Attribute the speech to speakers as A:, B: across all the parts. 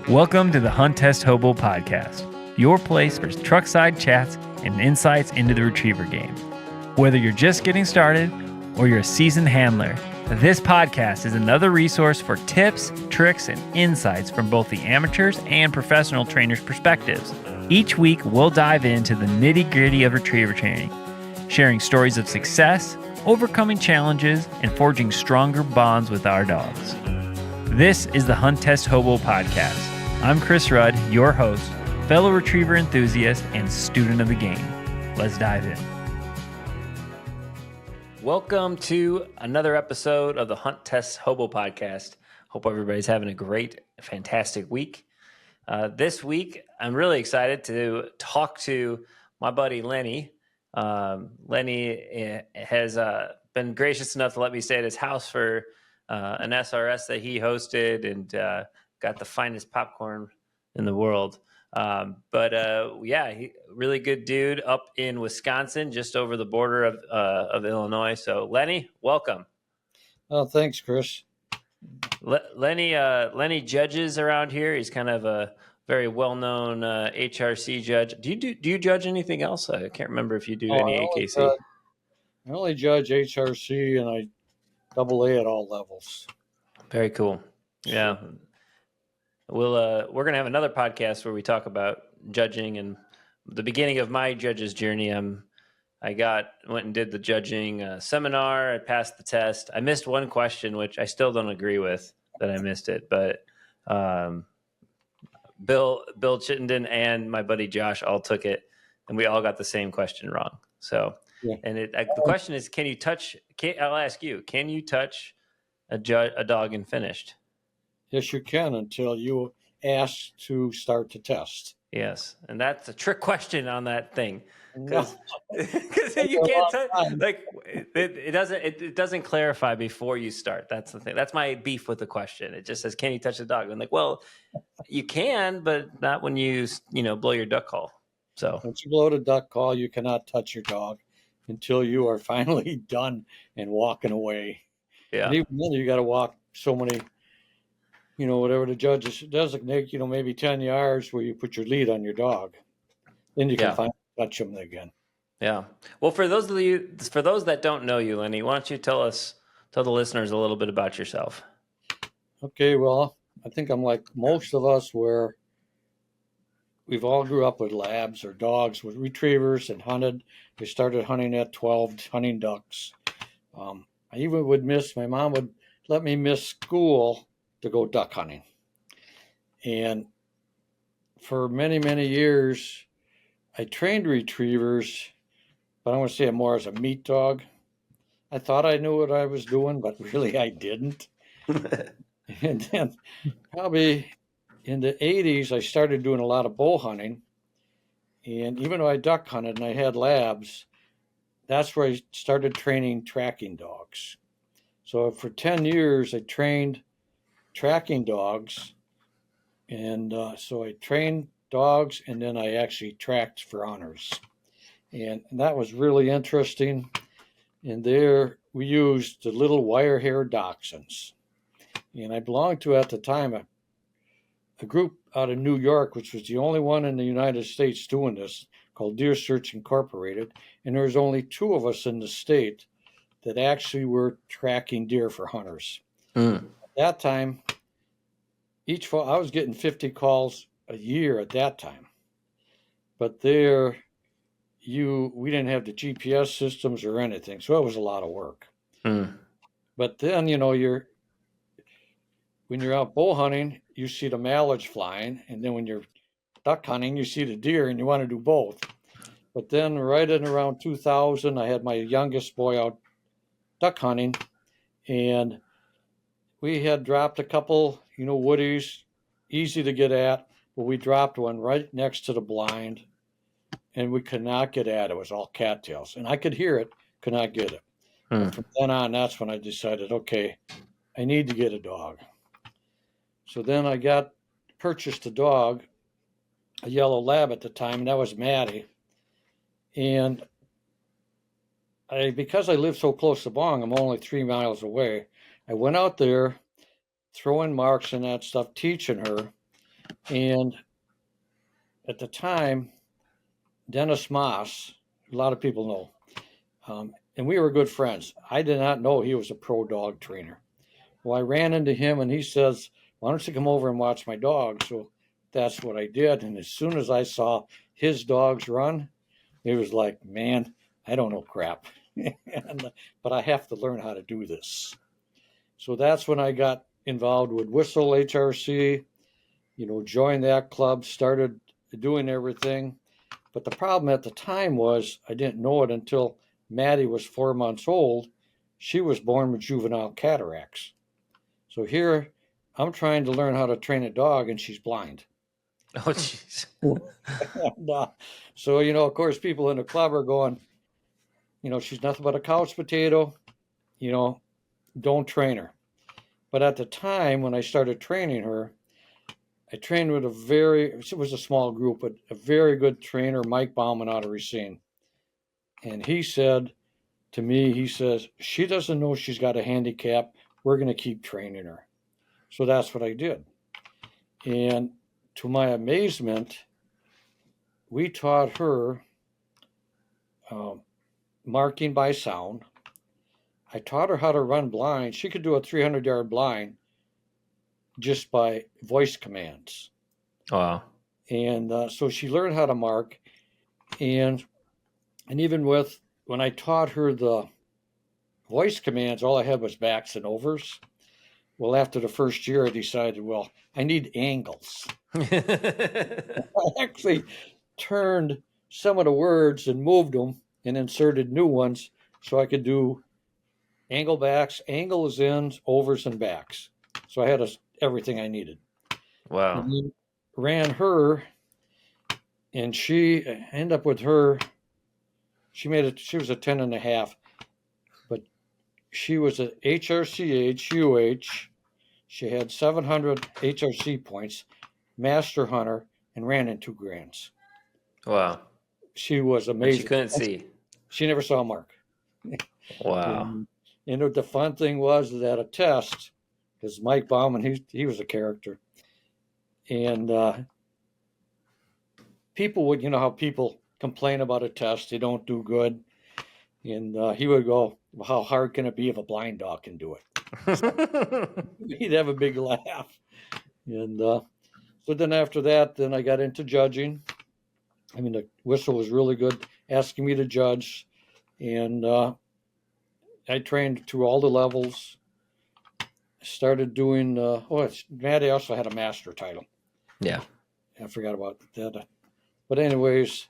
A: Welcome to the Hunt Test Hobo Podcast, your place for truckside chats and insights into the retriever game. Whether you're just getting started or you're a seasoned handler, this podcast is another resource for tips, tricks, and insights from both the amateurs and professional trainers' perspectives. Each week, we'll dive into the nitty-gritty of retriever training, sharing stories of success, overcoming challenges, and forging stronger bonds with our dogs. This is the Hunt Test Hobo Podcast. I'm Chris Rudd, your host, fellow retriever enthusiast, and student of the game. Let's dive in. Welcome to another episode of the Hunt Test Hobo Podcast. Hope everybody's having a great, fantastic week. This week, I'm really excited to talk to my buddy Lenny. Lenny has been gracious enough to let me stay at his house for an SRS that he hosted and got the finest popcorn in the world. He really good dude up in Wisconsin, just over the border of Illinois. So Lenny, welcome.
B: Oh, thanks, Chris.
A: Lenny judges around here. He's kind of a very well-known HRC judge. Do you judge anything else? I can't remember if you do any AKC.
B: I only judge HRC and I AA at all levels.
A: Very cool. Yeah. We're going to have another podcast where we talk about judging and the beginning of my judge's journey. Went and did the judging seminar. I passed the test. I missed one question, which I still don't agree with that I missed it. But Bill Chittenden and my buddy Josh all took it, and we all got the same question wrong. So, yeah. And the question is, I'll ask you, can you touch a dog and finished?
B: Yes, you can until you ask to start the test.
A: Yes, and that's a trick question on that thing because
B: No.
A: you can't touch. It doesn't clarify before you start. That's the thing. That's my beef with the question. It just says, "Can you touch the dog?" I'm like, well, you can, but not when you blow your duck call. So
B: once you blow the duck call, you cannot touch your dog until you are finally done and walking away.
A: Yeah,
B: and even then you got to walk so many. Whatever the judges designate, maybe 10 yards where you put your lead on your dog. Then you can finally touch them again.
A: Yeah. Well, for those that don't know you, Lenny, why don't you tell the listeners a little bit about yourself?
B: Okay. Well, I think I'm like most of us where we've all grew up with labs or dogs with retrievers and hunted. We started hunting at 12, hunting ducks. I even my mom would let me miss school to go duck hunting. And for many, many years, I trained retrievers, but I'm going to say it more as a meat dog. I thought I knew what I was doing, but really I didn't. And then probably in the 80s, I started doing a lot of bow hunting. And even though I duck hunted and I had labs, that's where I started training tracking dogs. So for 10 years, I trained tracking dogs, and so I trained dogs, and then I actually tracked for honors, and that was really interesting. And there we used the little wire hair dachshunds, and I belonged to at the time a group out of New York, which was the only one in the United States doing this, called Deer Search Incorporated, and there was only 2 of us in the state that actually were tracking deer for hunters. At that time, I was getting 50 calls a year at that time. But we didn't have the GPS systems or anything, so it was a lot of work. But then, when you're out bow hunting, you see the mallards flying, and then when you're duck hunting, you see the deer, and you want to do both. But then right in around 2000, I had my youngest boy out duck hunting, and we had dropped a couple, woodies, easy to get at, but we dropped one right next to the blind, and we could not get at it. It was all cattails, and I could hear it, could not get it. From then on, that's when I decided, okay, I need to get a dog. So then I purchased a dog, a yellow lab at the time, and that was Maddie. And because I live so close to Bong, I'm only 3 miles away. I went out there throwing marks and that stuff, teaching her. And at the time, Dennis Moss, a lot of people know, and we were good friends. I did not know he was a pro dog trainer. Well, I ran into him and he says, "Why don't you come over and watch my dog?" So that's what I did. And as soon as I saw his dogs run, it was like, man, I don't know crap. But I have to learn how to do this. So that's when I got involved with Whistle HRC, joined that club, started doing everything. But the problem at the time was I didn't know it until Maddie was 4 months old. She was born with juvenile cataracts. So here I'm trying to learn how to train a dog and she's blind.
A: Oh, jeez.
B: So, of course, people in the club are going, she's nothing but a couch potato, don't train her. But at the time when I started training her, I trained with it was a small group, but a very good trainer, Mike Bauman out of Racine. And he said to me, he says, she doesn't know she's got a handicap. We're going to keep training her. So that's what I did. And to my amazement, we taught her marking by sound. I taught her how to run blind. She could do a 300-yard blind just by voice commands.
A: Wow.
B: And so she learned how to mark. And even when I taught her the voice commands, all I had was backs and overs. Well, after the first year, I decided, I need angles. I actually turned some of the words and moved them and inserted new ones so I could do angle backs, angles ins, overs, and backs. So I had everything I needed.
A: Wow.
B: And then ran her, and she ended up with her. She was a 10.5, but she was an HRCH, UH. She had 700 HRC points, Master Hunter, and ran in 2 grands.
A: Wow.
B: She was amazing.
A: She couldn't see.
B: She never saw a mark.
A: Wow.
B: And the fun thing was that a test, because Mike Bauman, he was a character. And people would, how people complain about a test, they don't do good. And he would go, well, how hard can it be if a blind dog can do it? He'd have a big laugh. And so then after that, then I got into judging. I mean, the Whistle was really good, asking me to judge. And I trained through all the levels. Started doing, Maddie also had a master title.
A: Yeah.
B: I forgot about that. But anyways,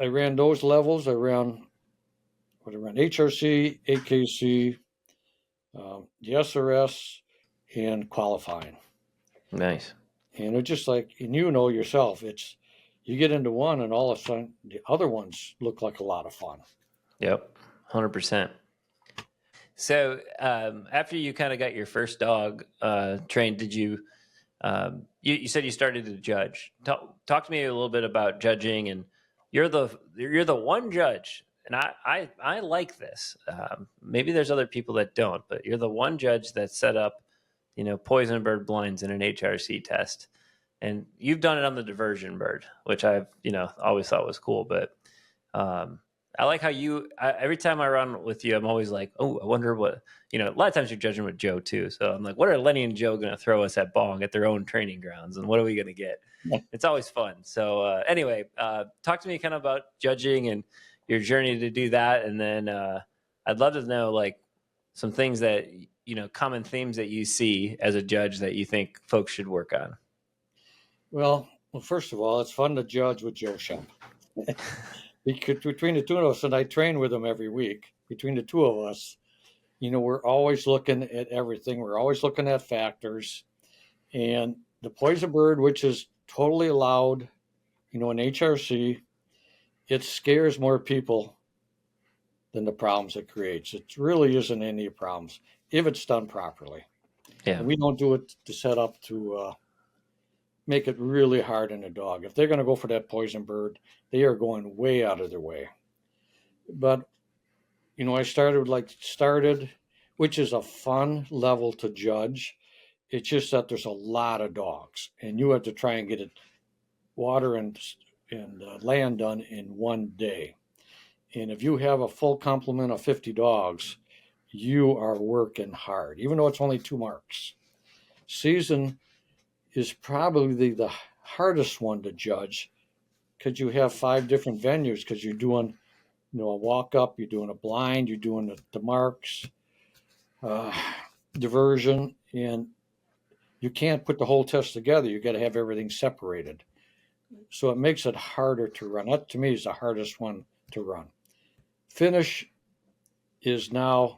B: I ran those levels. I ran HRC, AKC, the SRS, and qualifying.
A: Nice.
B: And it's just like, and yourself, you get into one and all of a sudden the other ones look like a lot of fun.
A: Yep. 100%. So after you kind of got your first dog trained, did you, you said you started to judge. Talk to me a little bit about judging, and you're the one judge. And I like this. Maybe there's other people that don't, but you're the one judge that set up, poison bird blinds in an HRC test. And you've done it on the diversion bird, which I've, always thought was cool. But I like how every time I run with you, I'm always like, oh, I wonder what, a lot of times you're judging with Joe too. So I'm like, what are Lenny and Joe going to throw us at Bong at their own training grounds? And what are we going to get? It's always fun. So anyway, talk to me kind of about judging and your journey to do that. And then I'd love to know like some things that, common themes that you see as a judge that you think folks should work on.
B: Well, first of all, it's fun to judge with Joe Shemp. Between the two of us, and I train with him every week, between the two of us, we're always looking at everything. We're always looking at factors. And the poison bird, which is totally allowed, in HRC, it scares more people than the problems it creates. It really isn't any problems if it's done properly. Yeah. And we don't do it to set up to make it really hard on a dog. If they're going to go for that poison bird, they are going way out of their way. But, I started, which is a fun level to judge. It's just that there's a lot of dogs, and you have to try and get it water and land done in one day. And if you have a full complement of 50 dogs, you are working hard, even though it's only 2 marks. Season is probably the hardest one to judge because you have 5 different venues because you're doing, a walk up, you're doing a blind, you're doing the marks, diversion, and you can't put the whole test together. You got to have everything separated. So it makes it harder to run. That to me is the hardest one to run. Finish is a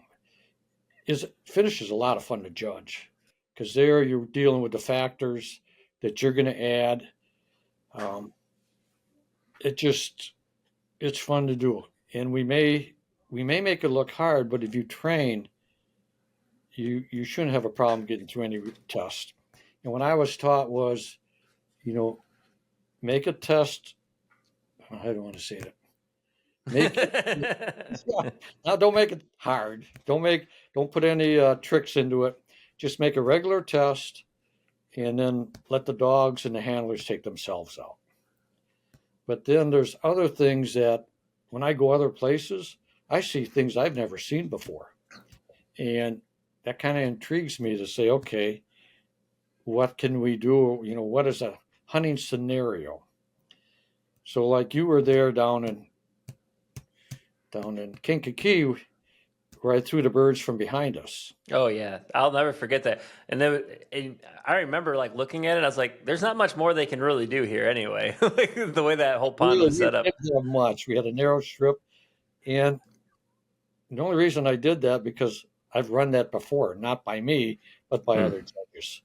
B: lot of fun to judge because there you're dealing with the factors that you're going to add. It's fun to do, and we may make it look hard, but if you train, you shouldn't have a problem getting through any test. And what I was taught was, make a test. I don't want to say that. Make it, now don't make it hard. Don't put any tricks into it. Just make a regular test, and then let the dogs and the handlers take themselves out. But then there's other things that when I go other places, I see things I've never seen before. And that kind of intrigues me to say, okay, what can we do? What is a hunting scenario? So like you were there down in Kankakee, where I threw the birds from behind us.
C: Oh yeah, I'll never forget that. And I remember like looking at it, I was like, "There's not much more they can really do here, anyway." Like the way that whole pond was set up.
B: We didn't have much. We had a narrow strip, and the only reason I did that because I've run that before, not by me, but by other judges.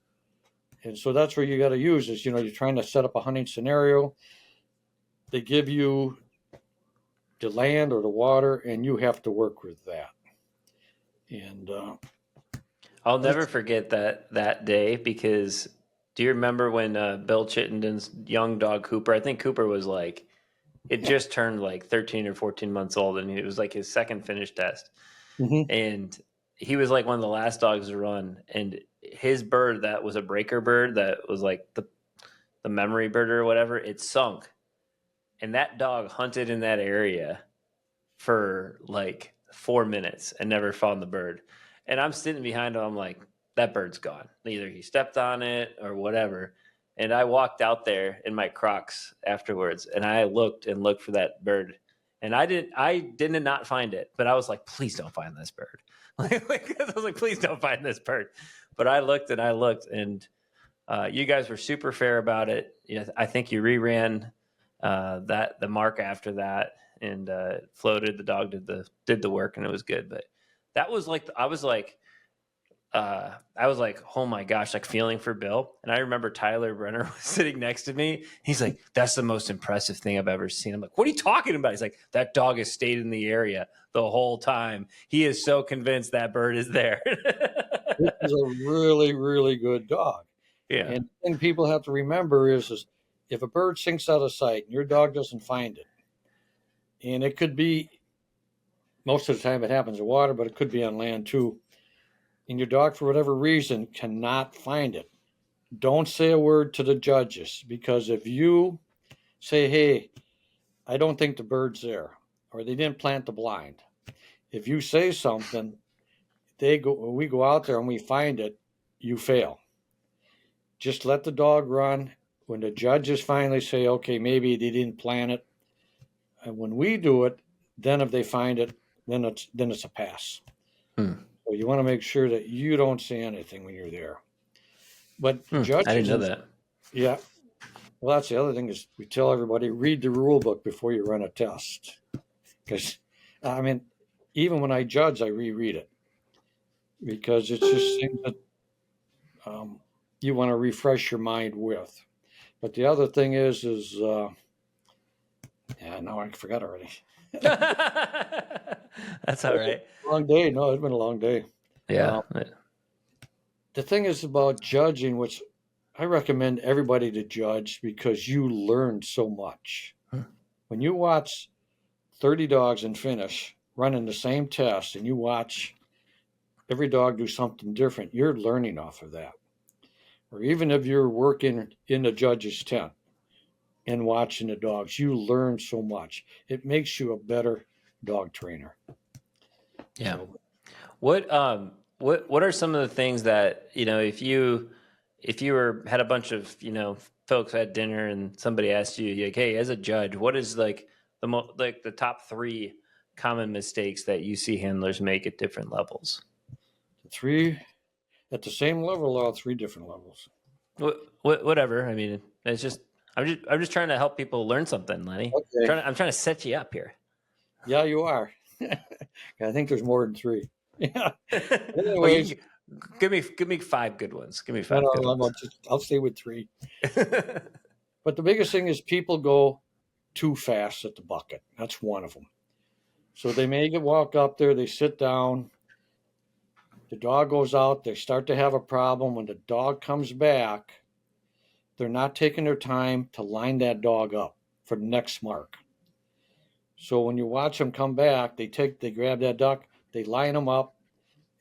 B: And so that's where you got to use is you're trying to set up a hunting scenario. They give you the land or the water, and you have to work with that. And
C: I'll never forget that day because do you remember when Bill Chittenden's young dog Cooper? I think Cooper was like, it just turned like 13 or 14 months old, and it was like his second finish test.
B: Mm-hmm.
C: And he was like one of the last dogs to run, and his bird that was a breaker bird that was like the memory bird or whatever, it sunk. And that dog hunted in that area for like 4 minutes and never found the bird. And I'm sitting behind him. I'm like, that bird's gone. Either he stepped on it or whatever. And I walked out there in my Crocs afterwards, and I looked for that bird. And I did not find it, but I was like, please don't find this bird. I was like, please don't find this bird. But I looked, and you guys were super fair about it. I think you reran the mark after that, and floated. The dog did the work, and it was good. But that was like I was like, oh my gosh, like feeling for Bill. And I remember Tyler Brenner was sitting next to me. He's like, that's the most impressive thing I've ever seen. I'm like, what are you talking about? He's like, that dog has stayed in the area the whole time. He is so convinced that bird is there.
B: This is a really, really good dog.
C: Yeah.
B: And the thing people have to remember is if a bird sinks out of sight and your dog doesn't find it, and it could be, most of the time it happens in water, but it could be on land too, and your dog, for whatever reason, cannot find it, don't say a word to the judges, because if you say, hey, I don't think the bird's there, or they didn't plant the blind, if you say something, we go out there and we find it, you fail. Just let the dog run. When the judges finally say, okay, maybe they didn't plant it, and when we do it, then if they find it, then it's a pass. So you want to make sure that you don't say anything when you're there. But judges,
C: I didn't know that.
B: Yeah. Well, that's the other thing is we tell everybody, read the rule book before you run a test. Because, I mean, even when I judge, I reread it. Because it's just things that you want to refresh your mind with. But the other thing is now I forgot already.
C: That's all right.
B: Long day. No, it's been a long day.
C: Yeah.
B: The thing is about judging, which I recommend everybody to judge because you learn so much. When you watch 30 dogs and finish running the same test and you watch every dog do something different, you're learning off of that. or even if you're working in the judge's tent and watching the dogs, you learn so much. It makes you a better dog trainer.
C: Yeah.
B: So,
C: What are some of the things that, if you had a bunch of, folks at dinner and somebody asked you, like, hey, as a judge, what is like the top 3 common mistakes that you see handlers make at different levels?
B: the 3 at the same level, or 3 different levels.
C: Whatever. I mean, it's just I'm just trying to help people learn something, Lenny.
B: Okay.
C: I'm trying to set you up here.
B: Yeah, you are. I think there's more than 3. Yeah.
C: Well,
B: Anyways,
C: give me 5 good ones. Give me 5
B: no,
C: good ones.
B: I'll stay with 3. But the biggest thing is people go too fast at the bucket. That's one of them. So they make it walk up there, they sit down, the dog goes out, they start to have a problem. When the dog comes back, they're not taking their time to line that dog up for the next mark. So when you watch them come back, they grab that duck, they line them up,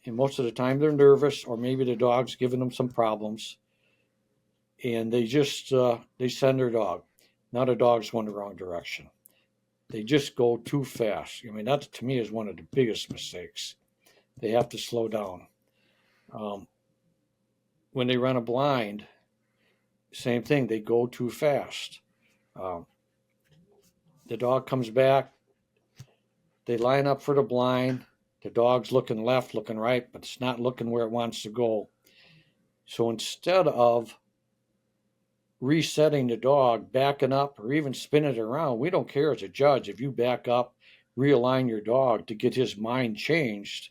B: and most of the time they're nervous, or maybe the dog's giving them some problems, and they just they send their dog. Now the dog's going the wrong direction. They just go too fast. I mean, that to me is one of the biggest mistakes. They have to slow down. When they run a blind, same thing. They go too fast. The dog comes back. They line up for the blind. The dog's looking left, looking right, but it's not looking where it wants to go. So instead of resetting the dog, backing up, or even spinning it around, we don't care as a judge if you back up, realign your dog to get his mind changed.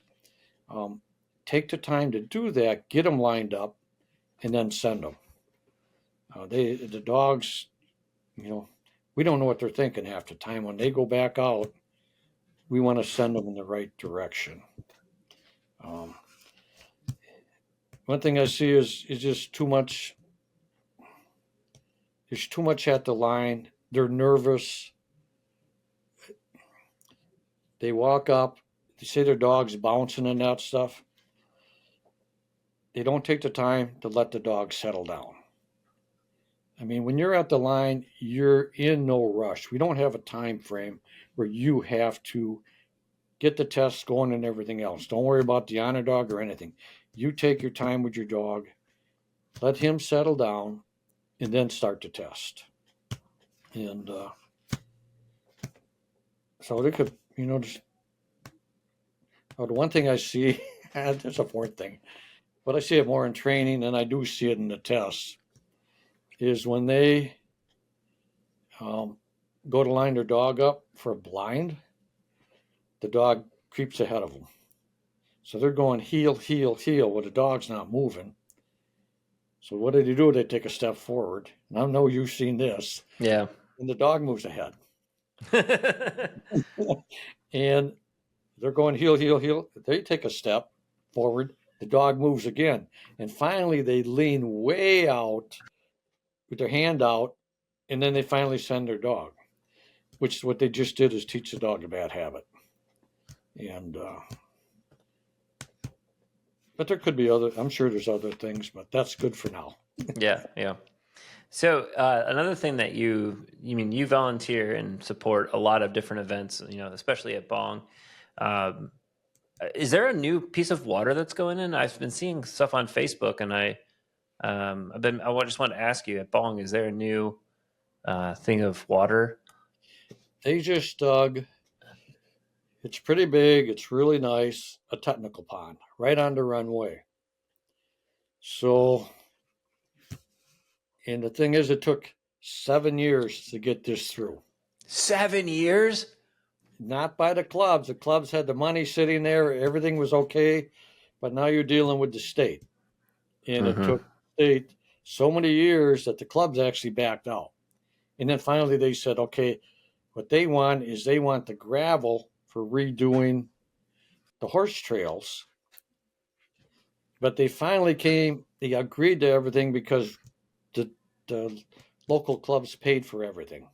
B: Take the time to do that, get them lined up, and then send them. The dogs, we don't know what they're thinking half the time. When they go back out, we want to send them in the right direction. One thing I see is just too much. There's too much at the line. They're nervous. They walk up. They say their dog's bouncing and that stuff. They don't take the time to let the dog settle down. I mean, when you're at the line, you're in no rush. We don't have a time frame where you have to get the tests going and everything else. Don't worry about the honor dog or anything. You take your time with your dog, let him settle down, and then start the test. And so they could, just, the one thing I see, there's a 4th thing, but I see it more in training than I do see it in the tests, is when they go to line their dog up for a blind, the dog creeps ahead of them. So they're going heel, heel, heel, well, the dog's not moving. So what do? They take a step forward. And I know you've seen this.
C: Yeah.
B: And the dog moves ahead. And they're going heel, heel, heel. They take a step forward. The dog moves again. And finally, they lean way out with their hand out. And then they finally send their dog, which is what they just did, is teach the dog a bad habit. And but there could be I'm sure there's other things, but that's good for now.
C: Yeah. So another thing that you volunteer and support a lot of different events, especially at Bong. Is there a new piece of water that's going in? I've been seeing stuff on Facebook, and I just want to ask you, at Bong, is there a new thing of water?
B: They just dug. It's pretty big. It's really nice. A technical pond right on the runway. So, and the thing is, it took 7 years to get this through.
C: 7 years?
B: Not by the clubs. The clubs had the money sitting there. Everything was okay. But now you're dealing with the state. And it took the state so many years that the clubs actually backed out. And then finally they said, okay, what they want is the gravel for redoing the horse trails. But they finally they agreed to everything because the local clubs paid for everything.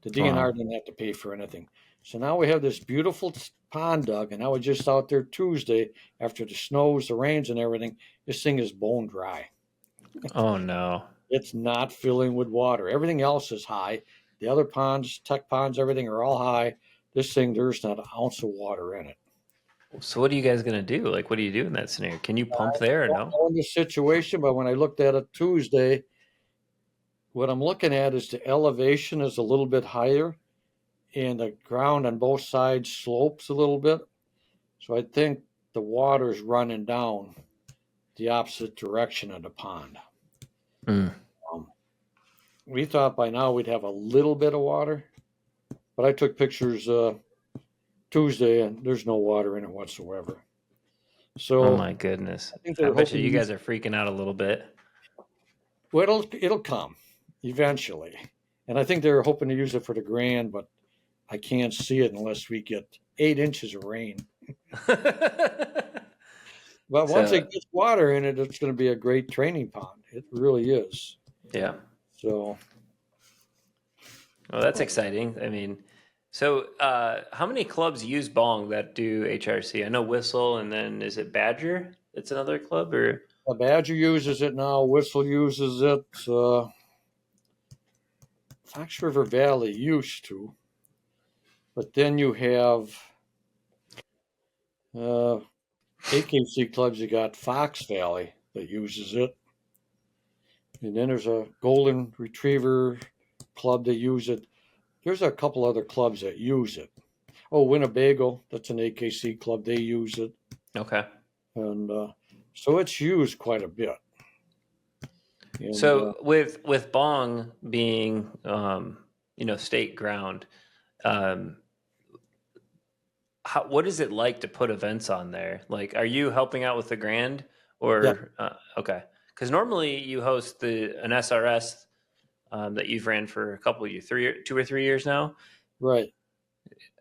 B: The DNR didn't have to pay for anything. So now we have this beautiful pond dug, and I was just out there Tuesday after the snows, the rains, and everything. This thing is bone dry.
C: Oh no.
B: It's not filling with water. Everything else is high. The other ponds, tech ponds, everything are all high. This thing, there's not an ounce of water in it.
C: So what are you guys gonna do? Like, what do you do in that scenario? Can you pump there or
B: I don't
C: no?
B: know in this situation, but when I looked at it Tuesday, what I'm looking at is the elevation is a little bit higher and the ground on both sides slopes a little bit. So I think the water is running down the opposite direction of the pond.
C: Mm.
B: We thought by now we'd have a little bit of water, but I took pictures Tuesday and there's no water in it whatsoever. So
C: Oh my goodness.
B: I think
C: I
B: they're
C: bet you
B: hoping
C: guys are freaking out a little bit.
B: well, it'll come eventually, and I think they're hoping to use it for the Grand, but I can't see it unless we get 8 inches of rain. But once
C: So,
B: it gets water in it, it's going to be a great training pond. It really is.
C: yeah.
B: So
C: Well, that's exciting. I mean, so how many clubs use Bong that do HRC? I know Whistle, and then is it Badger? It's another club, or
B: Badger uses it now. Whistle uses it. Fox River Valley used to, but then you have AKC clubs. You got Fox Valley that uses it, and then there's a Golden Retriever club that use it. There's a couple other clubs that use it. Oh, Winnebago, that's an AKC club. They use it,
C: okay.
B: and so it's used quite a bit. And,
C: So with Bong being state ground, what is it like to put events on there? Like, are you helping out with the Grand, or okay? Because normally you host an SRS that you've ran for a couple of 2 or 3 years now,
B: right.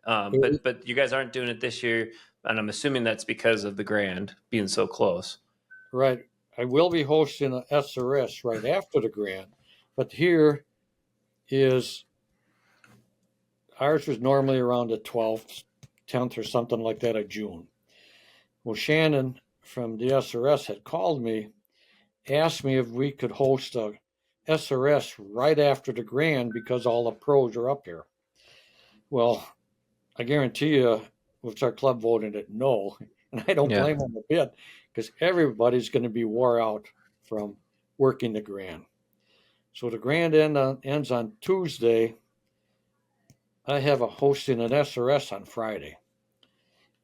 C: But you guys aren't doing it this year, and I'm assuming that's because of the Grand being so close.
B: Right. I will be hosting an SRS right after the Grand, but here is ours was normally around the 12th, 10th, or something like that of June. Well, Shannon from the SRS had called me, asked me if we could host a SRS right after the Grand because all the pros are up here. Well, I guarantee you, with our club voted it no, and I don't blame them a bit because everybody's going to be wore out from working the Grand. So the Grand ends on Tuesday. I have a hosting an SRS on Friday,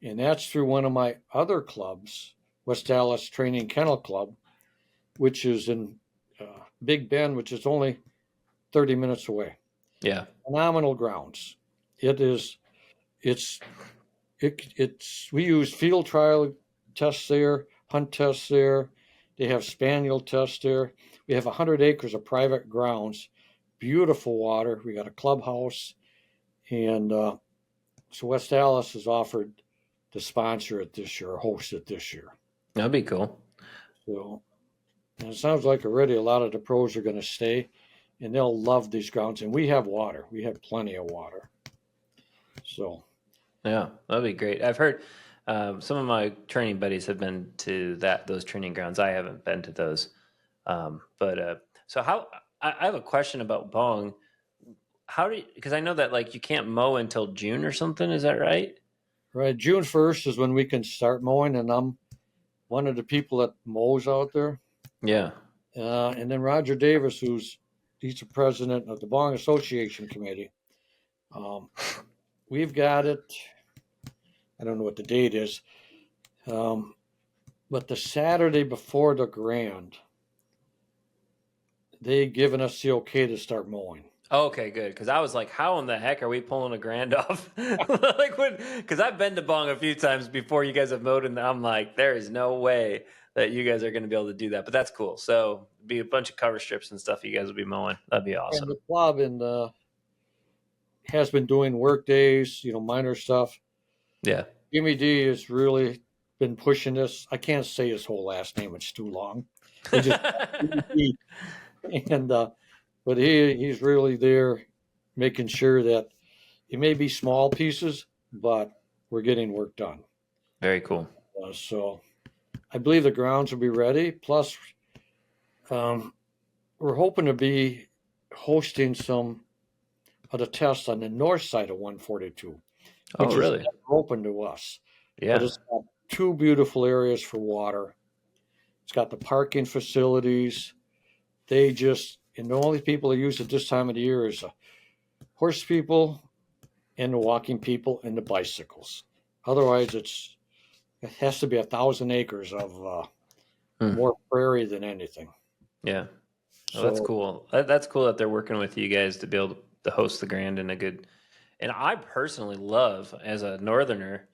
B: and that's through one of my other clubs, West Dallas Training Kennel Club, which is in Big Bend, which is only 30 minutes away.
C: Yeah,
B: phenomenal grounds. We use field trial tests there, hunt tests there. They have spaniel tests there. We have 100 acres of private grounds, beautiful water. We got a clubhouse, and so West Dallas has offered to sponsor it this year, or host it this year.
C: that'd be cool.
B: So, and it sounds like already a lot of the pros are going to stay, and they'll love these grounds. And we have water. We have plenty of water. So,
C: yeah, that'd be great. I've heard some of my training buddies have been to those training grounds. I haven't been to those, so I have a question about Bong. Because I know that like you can't mow until June or something. Is that right?
B: right, June 1st is when we can start mowing, and I'm one of the people that mows out there.
C: Yeah.
B: And then Roger Davis, he's the president of the Bong Association Committee. We've got it. I don't know what the date is, but the Saturday before the Grand, they've given us the okay to start mowing.
C: Okay, good. Because I was like, how in the heck are we pulling a Grand off? Because I've been to Bong a few times before you guys have mowed, and I'm like, there is no way that you guys are going to be able to do that. But that's cool. So be a bunch of cover strips and stuff you guys will be mowing. That'd be awesome.
B: And the club has been doing work days, minor stuff.
C: Yeah.
B: Jimmy D has really been pushing this. I can't say his whole last name; it's too long. But he's really there, making sure that it may be small pieces, but we're getting work done.
C: Very cool.
B: So I believe the grounds will be ready. Plus, we're hoping to be hosting some of the tests on the north side of 142,
C: Oh,
B: which
C: really?
B: is open to us.
C: Yeah.
B: But it's got two beautiful areas for water. It's got the parking facilities. And the only people that use it this time of the year is the horse people and the walking people and the bicycles. Otherwise, it has to be 1,000 acres of more prairie than anything.
C: Yeah. Oh, that's cool. That's cool that they're working with you guys to be able to host the Grand in a good. And I personally love, as a northerner,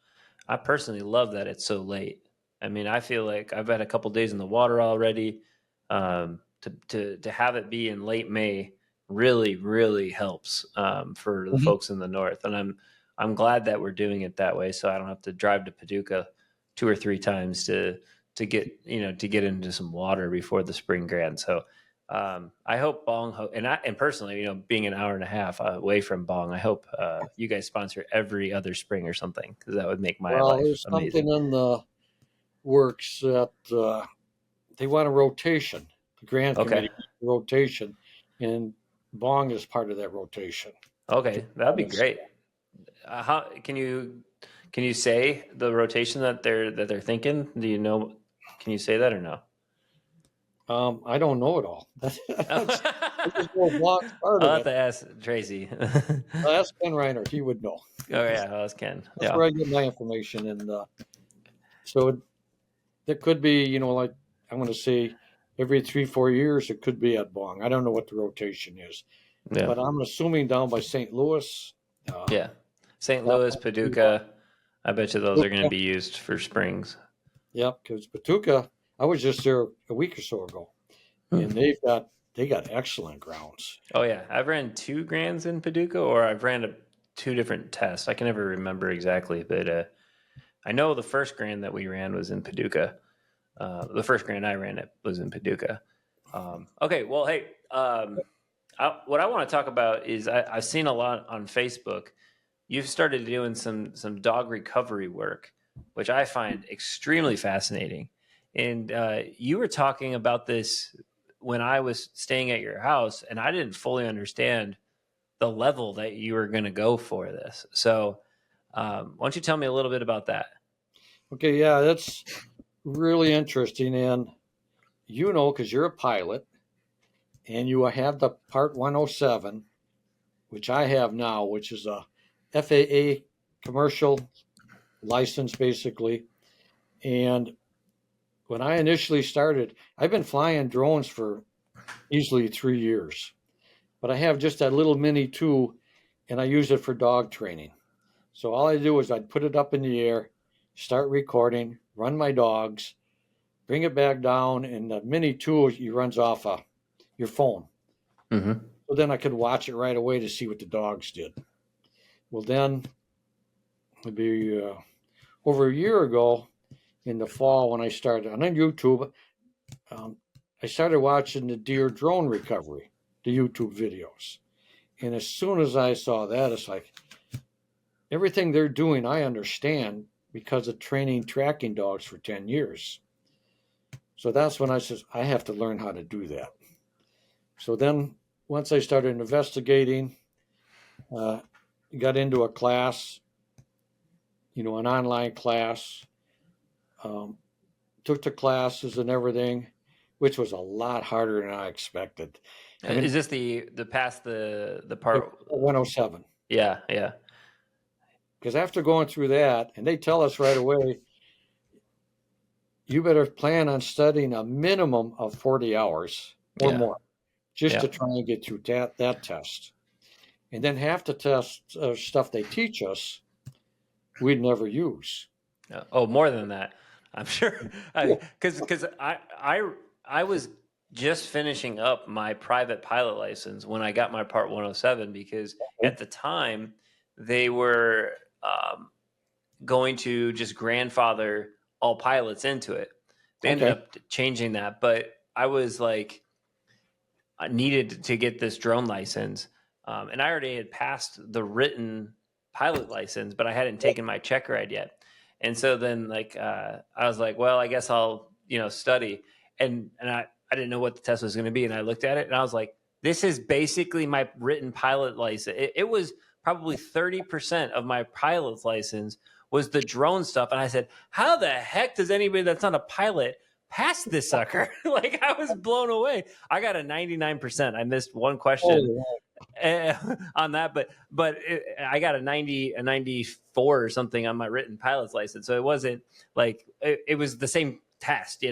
C: I personally love that it's so late. I mean, I feel like I've had a couple days in the water already. To have it be in late May really, really helps for the folks in the north. And I'm glad that we're doing it that way, so I don't have to drive to Paducah 2 or 3 times to get into some water before the spring Grand. So I hope Bong and personally, being an hour and a half away from Bong, I hope you guys sponsor every other spring or something, because that would make my life
B: there's
C: amazing.
B: something in the works that they want a rotation. The Grand Committee rotation, and Bong is part of that rotation.
C: Okay, that'd be great. How can you say the rotation that they're thinking? Do you know? Can you say that or no?
B: I don't know it all.
C: I'll have to ask Tracy.
B: Ask Ken Reiner; he would know.
C: Oh yeah, I'll ask Ken.
B: That's where I get my information, and so there could be, like I'm going to say, every 3-4 years it could be at Bong. I don't know what the rotation is, but I'm assuming down by St. Louis.
C: St. Louis, Paducah. I bet you those are going to be used for springs.
B: Yep, because Paducah, I was just there a week or so ago, and they got excellent grounds.
C: Oh yeah, I've ran 2 Grands in Paducah, or I've ran 2 different tests. I can never remember exactly, but I know the first Grand that we ran was in Paducah. The first Grand I ran it was in Paducah. Okay, well, hey, what I want to talk about is I've seen a lot on Facebook. You've started doing some dog recovery work, which I find extremely fascinating. And you were talking about this when I was staying at your house, and I didn't fully understand the level that you were going to go for this. So why don't you tell me a little bit about that?
B: Okay, yeah, that's really interesting. And because you're a pilot and you have the Part 107, which I have now, which is a FAA commercial license, basically. And when I initially started, I've been flying drones for easily 3 years, but I have just that little Mini 2, and I use it for dog training. So all I do is I'd put it up in the air, start recording, run my dogs, bring it back down, and the Mini 2 runs off your phone.
C: Mm-hmm.
B: So then I could watch it right away to see what the dogs did. Well, then it'd be over a year ago in the fall when I started on YouTube. I started watching the deer drone recovery, the YouTube videos. And as soon as I saw that, it's like everything they're doing, I understand because of training tracking dogs for 10 years. So that's when I said, I have to learn how to do that. So then once I started investigating, got into a class, an online class, took the classes and everything, which was a lot harder than I expected.
C: Is this the past the part
B: 107?
C: Yeah.
B: Because after going through that, and they tell us right away, you better plan on studying a minimum of 40 hours or more, just to try and get through that test. And then half the test stuff they teach us, we'd never use.
C: Oh, more than that, I'm sure. Because I was just finishing up my private pilot license when I got my Part 107, because at the time they were going to just grandfather all pilots into it. They ended up changing that, but I was like, I needed to get this drone license, and I already had passed the written pilot license, but I hadn't taken my check ride yet. And so then I was like, well, I guess I'll study. And I didn't know what the test was going to be. And I looked at it and I was like, this is basically my written pilot license. It was probably 30% of my pilot's license was the drone stuff. And I said, how the heck does anybody that's not a pilot pass this sucker? Like, I was blown away. I got a 99%. I missed one question on that, but I got a 94 or something on my written pilot's license. So it wasn't like, it was the same test,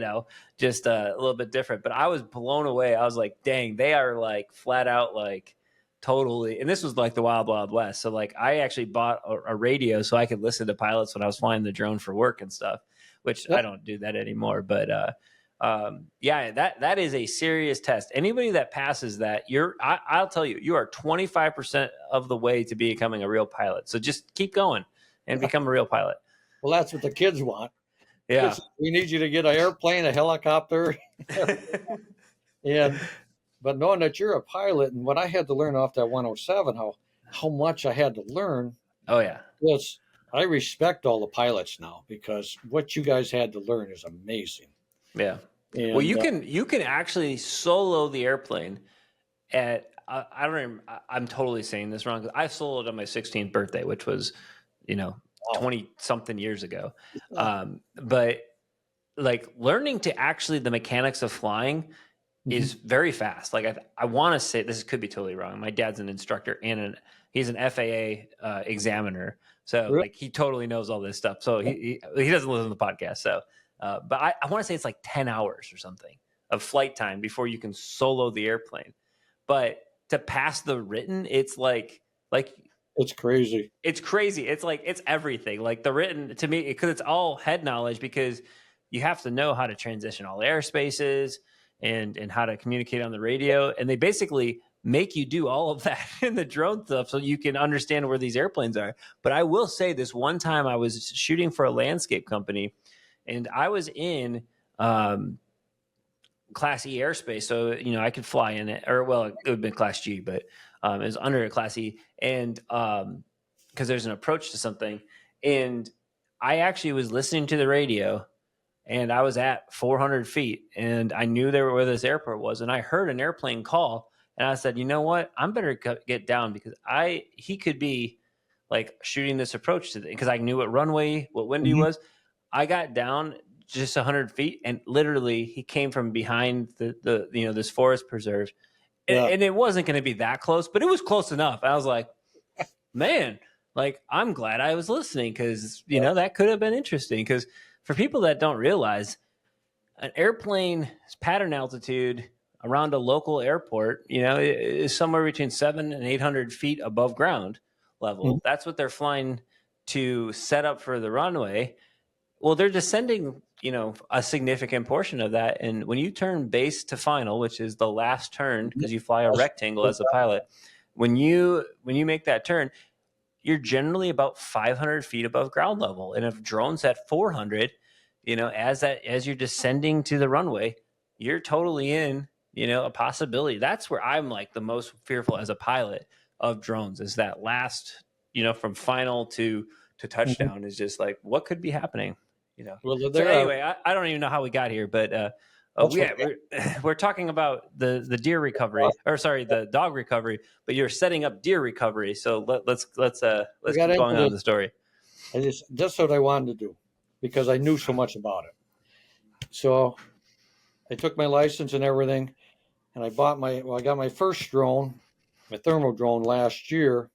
C: just a little bit different. But I was blown away. I was like, dang, they are like flat out like totally. And this was like the wild, wild west. So like I actually bought a radio so I could listen to pilots when I was flying the drone for work and stuff, which I don't do that anymore. But yeah, that is a serious test. Anybody that passes that, I'll tell you, you are 25% of the way to becoming a real pilot. So just keep going and become a real pilot.
B: Well, that's what the kids want.
C: Yeah.
B: We need you to get an airplane, a helicopter. But knowing that you're a pilot, and what I had to learn off that 107, how much I had to learn.
C: Oh yeah.
B: Yes, I respect all the pilots now because what you guys had to learn is amazing.
C: Yeah. And, well, you can actually solo the airplane at I don't remember, I'm totally saying this wrong, because I soloed on my 16th birthday, which was 20 something years ago. But like learning to actually the mechanics of flying is very fast. Like I want to say, this could be totally wrong. My dad's an instructor and he's an FAA examiner. So like he totally knows all this stuff. So he doesn't listen to the podcast. So, but I want to say it's like 10 hours or something of flight time before you can solo the airplane. But to pass the written, it's like
B: it's crazy.
C: It's crazy. It's like, it's everything. Like the written, to me, because it's all head knowledge, because you have to know how to transition all airspaces and how to communicate on the radio. And they basically make you do all of that in the drone stuff so you can understand where these airplanes are. But I will say, this one time I was shooting for a landscape company and I was in Class E airspace. So, I could fly in it, or well, it would have been Class G, but it was under a Class E. And because there's an approach to something. And I actually was listening to the radio and I was at 400 feet and I knew where this airport was. And I heard an airplane call and I said, you know what? I'm better get down, because he could be like shooting this approach to because I knew what wind he was. I got down just 100 feet and literally he came from behind the this forest preserve. And it wasn't going to be that close, but it was close enough. I was like, man, like, I'm glad I was listening, because, that could have been interesting. Because for people that don't realize, an airplane's pattern altitude around a local airport, is somewhere between 700 and 800 feet above ground level. That's what they're flying to set up for the runway. Well, they're descending, a significant portion of that. And when you turn base to final, which is the last turn, because you fly a rectangle as a pilot, when you make that turn, you're generally about 500 feet above ground level. And if drone's at 400, as you're descending to the runway, you're totally in, a possibility. That's where I'm like the most fearful as a pilot of drones, is that last, from final to touchdown is just like, what could be happening? Well, so anyway, I don't even know how we got here, but we're talking about the deer recovery, or sorry, the dog recovery. But you're setting up deer recovery, so let's keep going on the story.
B: That's what I wanted to do, because I knew so much about it. So I took my license and everything, and I got my first drone, my thermal drone, last year.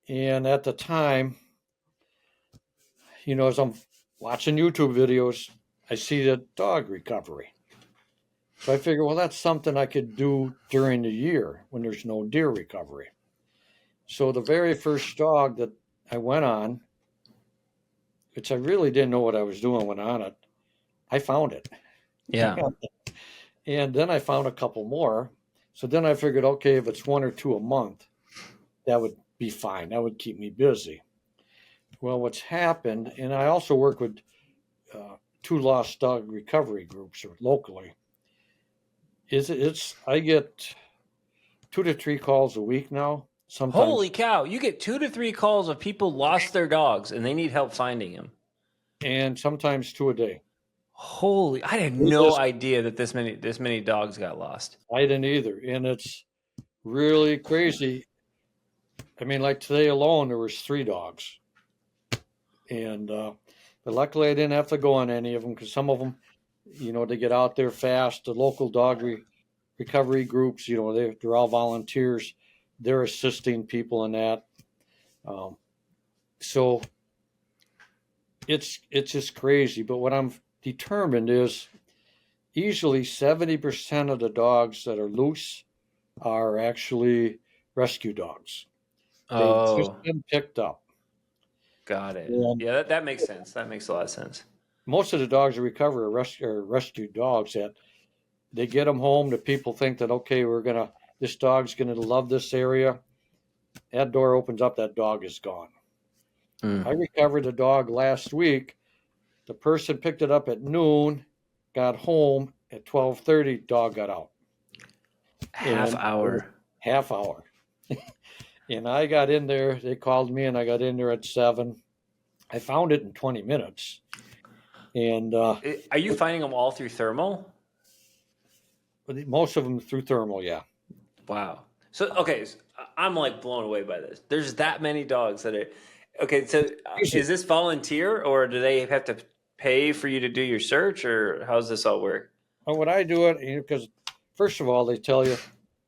B: And at the time, as I'm watching YouTube videos, I see the dog recovery. So I figure, well, that's something I could do during the year when there's no deer recovery. So the very first dog that I went on, which I really didn't know what I was doing when on it, I found it.
C: Yeah.
B: And then I found a couple more. So then I figured, okay, if it's 1 or 2 a month, that would be fine. That would keep me busy. Well, what's happened, and I also work with 2 lost dog recovery groups locally, I get 2 to 3 calls a week now. Sometimes.
C: Holy cow! You get 2 to 3 calls of people lost their dogs and they need help finding them,
B: and sometimes 2 a day.
C: Holy! I had
B: It
C: no
B: is-
C: idea that this many dogs got lost.
B: I didn't either, and it's really crazy. I mean, like today alone, there was 3 dogs, and but luckily I didn't have to go on any of them because some of them, they get out there fast. The local recovery groups, they're all volunteers. They're assisting people in that. Um, so it's just crazy. But what I'm determined is easily 70% of the dogs that are loose are actually rescue dogs. They've just
C: Oh,
B: been picked up.
C: got it.
B: And
C: Yeah, that makes sense. That makes a lot of sense.
B: most of the dogs that recover are rescue dogs that they get them home. The people think that, okay, this dog's gonna love this area. That door opens up, that dog is gone. I recovered a dog last week. The person picked it up at noon, got home at 12:30. Dog got out.
C: Half hour.
B: Half hour. And I got in there. They called me, and I got in there at 7. I found it in 20 minutes. And
C: Are you finding them all through thermal?
B: most of them through thermal, yeah.
C: Wow. So okay, so I'm like blown away by this. There's that many dogs that are okay. So is this volunteer or do they have to pay for you to do your search, or how does this all work?
B: Well, when I do it, because first of all, they tell you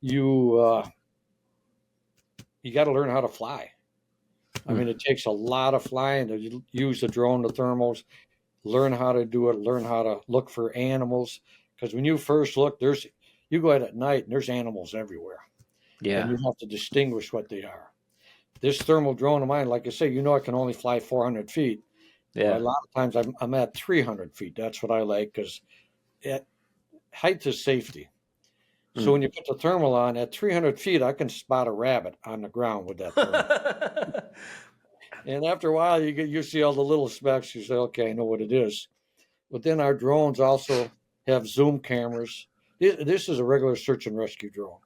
B: you got to learn how to fly. I mean, it takes a lot of flying to use the drone, the thermals, learn how to do it, learn how to look for animals. Because when you first look, you go out at night and there's animals everywhere.
C: Yeah.
B: And you have to distinguish what they are. This thermal drone of mine, like I say, I can only fly 400 feet.
C: Yeah.
B: A lot of times I'm at 300 feet. That's what I like because height is safety. So when you put the thermal on at 300 feet, I can spot a rabbit on the ground with that thermal. And after a while, you see all the little specks. You say, okay, I know what it is. But then our drones also have zoom cameras. This is a regular search and rescue drone.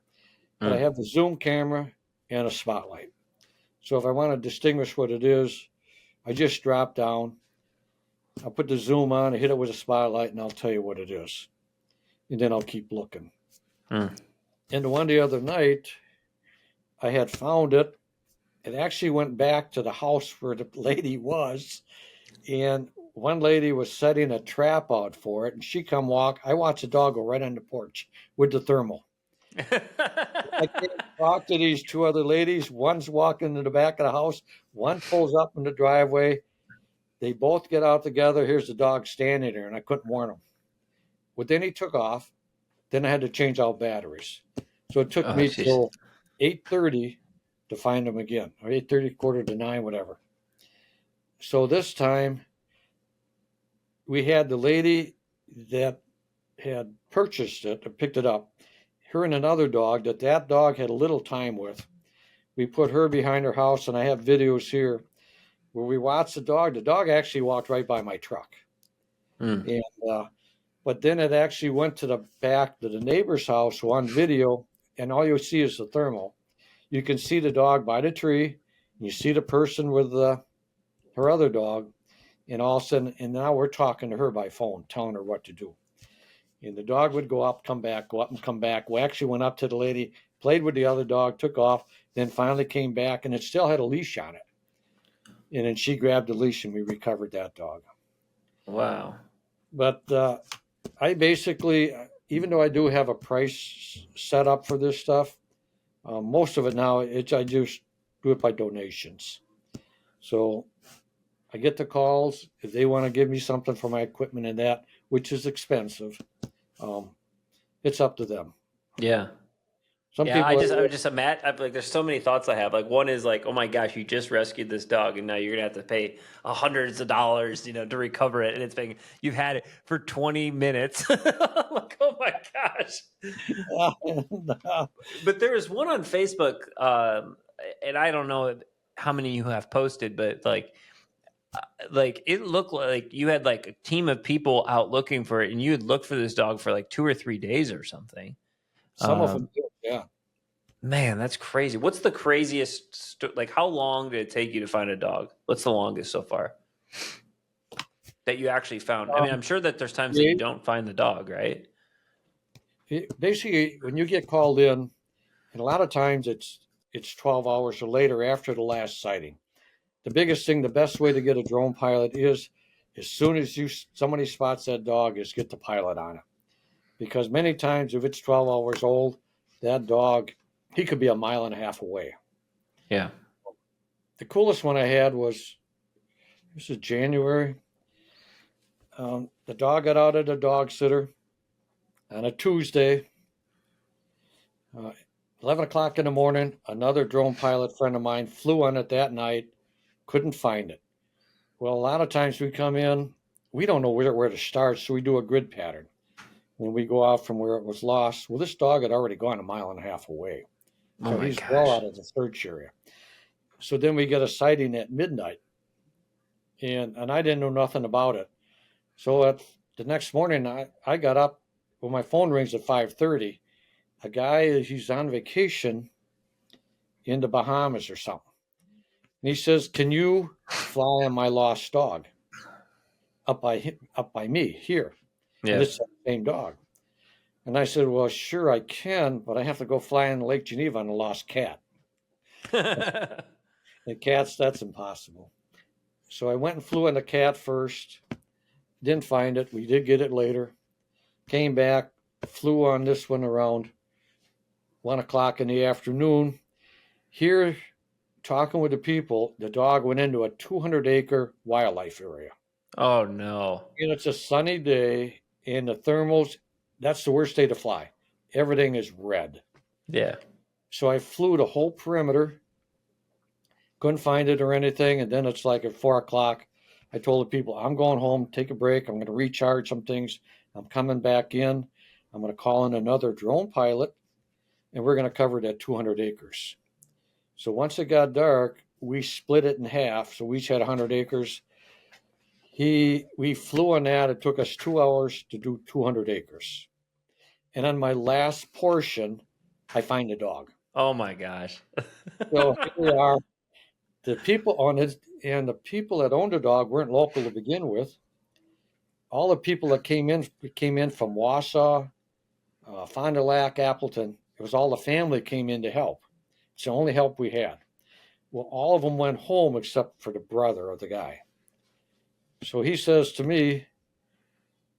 B: But I have the zoom camera and a spotlight. So if I want to distinguish what it is, I just drop down. I'll put the zoom on, I hit it with a spotlight, and I'll tell you what it is. And then I'll keep looking. And the one the other night, I had found it. It actually went back to the house where the lady was. And one lady was setting a trap out for it. And she come walk. I watched the dog go right on the porch with the thermal. I can't talk to these 2 other ladies. One's walking to the back of the house. One pulls up in the driveway. They both get out together. Here's the dog standing there, and I couldn't warn him. Well, then he took off. Then I had to change out batteries. So it took me till 8:30 to find him again, or 8:30, 8:45, whatever. So this time we had the lady that had purchased it or picked it up, her and another dog that dog had a little time with. We put her behind her house, and I have videos here where we watched the dog. The dog actually walked right by my truck. And but then it actually went to the back to the neighbor's house on video, and all you see is the thermal. You can see the dog by the tree, and you see the person with her other dog, and all of a sudden, and now we're talking to her by phone, telling her what to do. And the dog would go up, come back, go up and come back. We actually went up to the lady, played with the other dog, took off, then finally came back, and it still had a leash on it. And then she grabbed the leash, and we recovered that dog.
C: Wow.
B: But I basically, even though I do have a price set up for this stuff, most of it now, I just do it by donations. So I get the calls. If they want to give me something for my equipment and that, which is expensive, it's up to them.
C: Yeah.
B: Some
C: Yeah,
B: people
C: I just imagine, like, there's so many thoughts I have. Like, one is like, oh my gosh, you just rescued this dog, and now you're gonna have to pay hundreds of dollars, to recover it, and you've had it for 20 minutes. Like, oh my gosh. But there was one on Facebook, and I don't know how many you have posted, but like it looked like you had like a team of people out looking for it, and you had looked for this dog for like 2 or 3 days or something.
B: some of them do, yeah.
C: Man, that's crazy. What's the craziest, like how long did it take you to find a dog? What's the longest so far that you actually found? I mean, I'm sure that there's times that you don't find the dog, right?
B: Basically, when you get called in, and a lot of times it's 12 hours or later after the last sighting. The biggest thing, the best way to get a drone pilot is as soon as somebody spots that dog is get the pilot on it. Because many times if it's 12 hours old, that dog, he could be a mile and a half away.
C: Yeah.
B: The coolest one I had was, this is January. The dog got out of the dog sitter on a Tuesday. 11 o'clock in the morning, another drone pilot friend of mine flew on it that night, couldn't find it. Well, a lot of times we come in, we don't know where to start, so we do a grid pattern. When we go out from where it was lost, well, this dog had already gone a mile and a half away. So he's well out of the search area. So then we get a sighting at midnight. And I didn't know nothing about it. So at the next morning, I got up, well, my phone rings at 5:30. A guy, he's on vacation in the Bahamas or something. And he says, "Can you fly on my lost dog up by me here?"
C: Yeah.
B: And it's the same dog. And I said, "Well, sure I can, but I have to go fly in Lake Geneva on a lost cat." And cats, that's impossible. So I went and flew on the cat first. Didn't find it. We did get it later. Came back, flew on this one around 1 o'clock in the afternoon. Here, talking with the people, the dog went into a 200-acre wildlife area.
C: Oh, no.
B: And it's a sunny day, and the thermals, that's the worst day to fly. Everything is red.
C: Yeah.
B: So I flew the whole perimeter, couldn't find it or anything, and then it's like at 4 o'clock, I told the people, I'm going home, take a break, I'm going to recharge some things, I'm coming back in, I'm going to call in another drone pilot, and we're going to cover that 200 acres. So once it got dark, we split it in half, so we each had 100 acres. We flew on that, it took us 2 hours to do 200 acres. And on my last portion, I find the dog.
C: Oh my gosh.
B: So here we are. The people on it and the people that owned the dog weren't local to begin with. All the people that came in from Wausau, Fond du Lac, Appleton. It was all the family came in to help. It's the only help we had. Well, all of them went home except for the brother of the guy. So he says to me,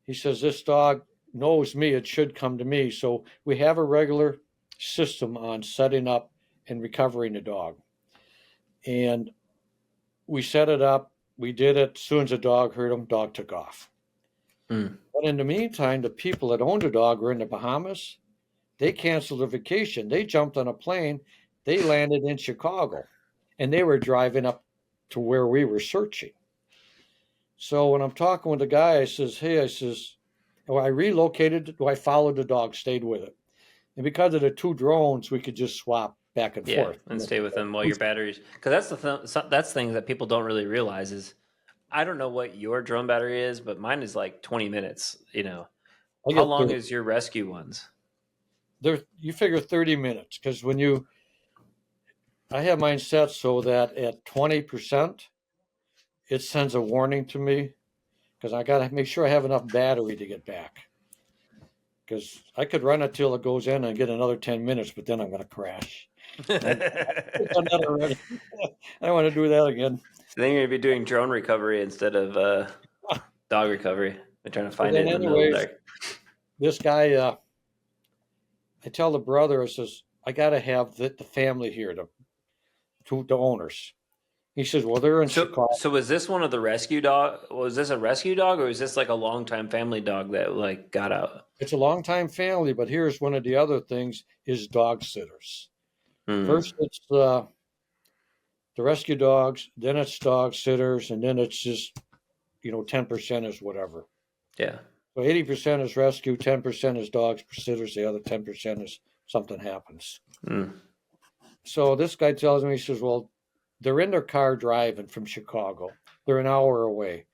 B: he says, "This dog knows me. It should come to me." So we have a regular system on setting up and recovering the dog. And we set it up. We did it. As soon as the dog heard him, dog took off. But in the meantime, the people that owned the dog were in the Bahamas. They canceled their vacation. They jumped on a plane. They landed in Chicago. And they were driving up to where we were searching. So when I'm talking with the guy, I says, "Hey," I says, I relocated. I followed the dog, stayed with it. And because of the two drones, we could just swap back and forth.
C: And stay with them while your batteries, because that's things that people don't really realize is, I don't know what your drone battery is, but mine is like 20 minutes. How long is your rescue ones?
B: You figure 30 minutes, because I have mine set so that at 20%, it sends a warning to me, because I got to make sure I have enough battery to get back. Because I could run it till it goes in and get another 10 minutes, but then I'm going to crash. I've done that already. I don't want to do that again.
C: So then you're going to be doing drone recovery instead of dog recovery. They're trying to find it in the middle of there.
B: This guy, I tell the brother, I says, I got to have the family here, the owners. He says, "Well, they're in Chicago."
C: So was this one of the rescue dog? Was this a rescue dog, or is this like a longtime family dog that like got out?
B: It's a longtime family, but here's one of the other things: is dog sitters. First, it's the rescue dogs, then it's dog sitters, and then it's just 10% is whatever.
C: Yeah.
B: So 80% is rescue, 10% is dog sitters, the other 10% is something happens. So this guy tells me, he says, "Well, they're in their car driving from Chicago. They're an hour away."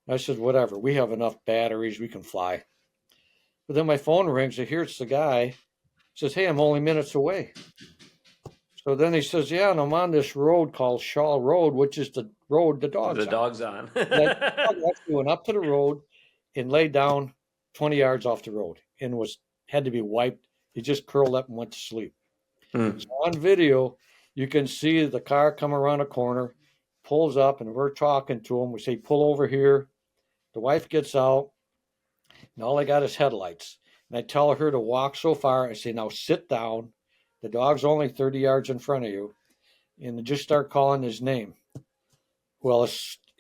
B: I said, "Whatever. We have enough batteries. We can fly." But then my phone rings. I hear it's the guy. He says, "Hey, I'm only minutes away." So then he says, yeah, and I'm on this road called Shaw Road, which is the road the dog's
C: The
B: on.
C: dog's on.
B: And that dog actually went up to the road and laid down 20 yards off the road and had to be wiped. He just curled up and went to sleep.
C: Hmm.
B: So on video, you can see the car come around a corner, pulls up, and we're talking to him. We say, pull over here. The wife gets out, and all I got is headlights. And I tell her to walk so far. I say, now sit down. The dog's only 30 yards in front of you. And just start calling his name. Well,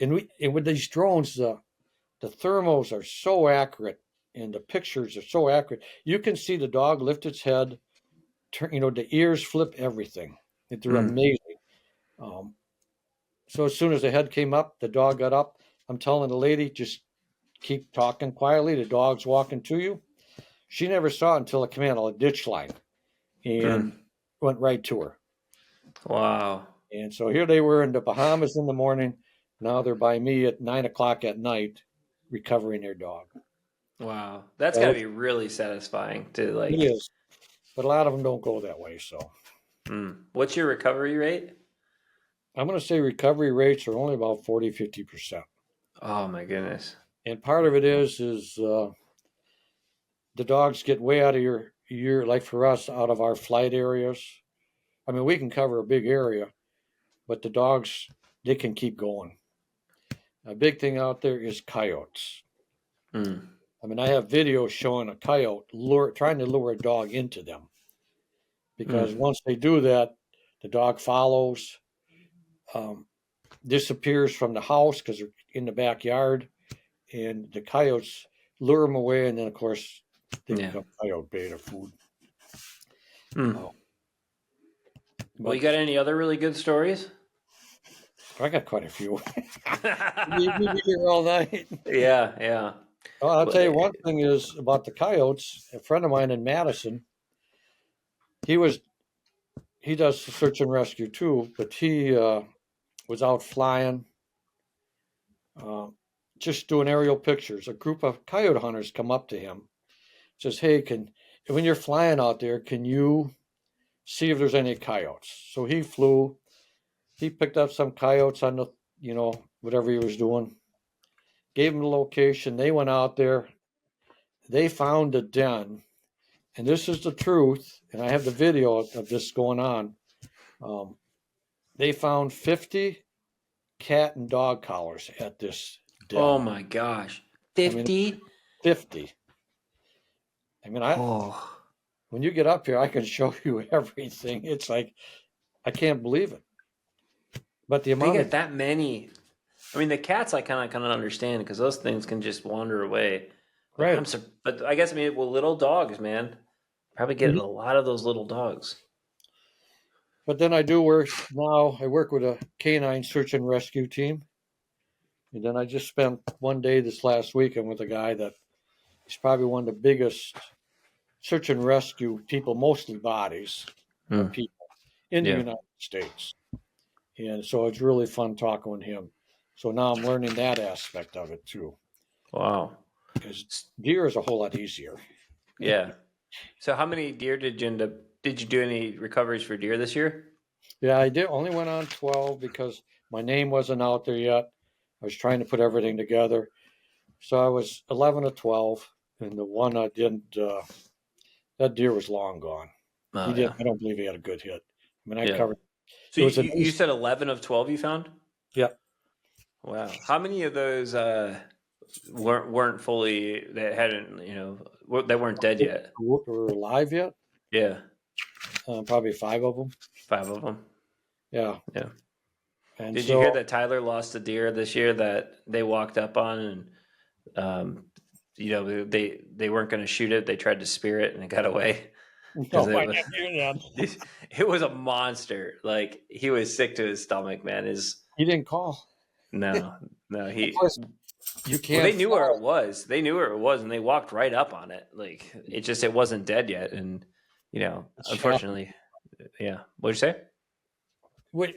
B: and with these drones, the thermals are so accurate and the pictures are so accurate. You can see the dog lift its head, turn, the ears flip, everything. They're amazing. So as soon as the head came up, the dog got up. I'm telling the lady, just keep talking quietly. The dog's walking to you. She never saw it until it came out of a ditch line and went right to her.
C: Wow.
B: And so here they were in the Bahamas in the morning. Now they're by me at 9:00 at night, recovering their dog.
C: Wow. That's got to be really satisfying to like.
B: It is, but a lot of them don't go that way. So,
C: What's your recovery rate?
B: I'm going to say recovery rates are only about 40-50%.
C: Oh my goodness.
B: And part of it is the dogs get way out of your like for us, out of our flight areas. I mean, we can cover a big area, but the dogs, they can keep going. A big thing out there is coyotes. I mean, I have videos showing a coyote trying to lure a dog into them. Because once they do that, the dog follows, disappears from the house because they're in the backyard, and the coyotes lure them away, and then, of course, they become coyote bait or food.
C: Well, you got any other really good stories?
B: I got quite a few. We'd be here all night.
C: Yeah.
B: Well, I'll tell you one thing is about the coyotes. A friend of mine in Madison, he does search and rescue too, but he was out flying, just doing aerial pictures. A group of coyote hunters come up to him, says, "Hey, when you're flying out there, can you see if there's any coyotes?" So he flew. He picked up some coyotes on the, whatever he was doing. Gave them the location. They went out there. They found a den, and this is the truth. And I have the video of this going on. They found 50 cat and dog collars at this den.
C: Oh my gosh, 50?
B: 50. I mean, when you get up here, I can show you everything. It's like, I can't believe it. But the amount
C: they get that many. I mean, the cats I kind of understand because those things can just wander away.
B: Right.
C: But I guess little dogs, man, probably get a lot of those little dogs.
B: But then I do work now. I work with a canine search and rescue team, and then I just spent one day this last weekend with a guy that he's probably one of the biggest search and rescue people, mostly bodies of people in the United States. And so it's really fun talking with him. So now I'm learning that aspect of it too.
C: Wow.
B: Because deer is a whole lot easier.
C: Yeah. So how many deer did you do any recoveries for deer this year?
B: Yeah, I did. Only went on 12 because my name wasn't out there yet. I was trying to put everything together. So I was 11 of 12. And the one I didn't, that deer was long gone. I don't believe he had a good hit. I mean, I covered.
C: So you said 11 of 12 you found?
B: Yeah.
C: Wow. How many of those weren't fully, that hadn't, they weren't dead yet?
B: Were alive yet?
C: Yeah.
B: Probably 5 of them.
C: 5 of them.
B: Yeah. And
C: Did you hear that Tyler lost a deer this year that they walked up on and, they weren't going to shoot it. They tried to spear it and it got away. It was a monster. Like, he was sick to his stomach, man.
B: He didn't call.
C: No.
B: Of course, you can't.
C: Well, they knew where it was. And they walked right up on it. Like, it wasn't dead yet. And, unfortunately, yeah. What'd you say?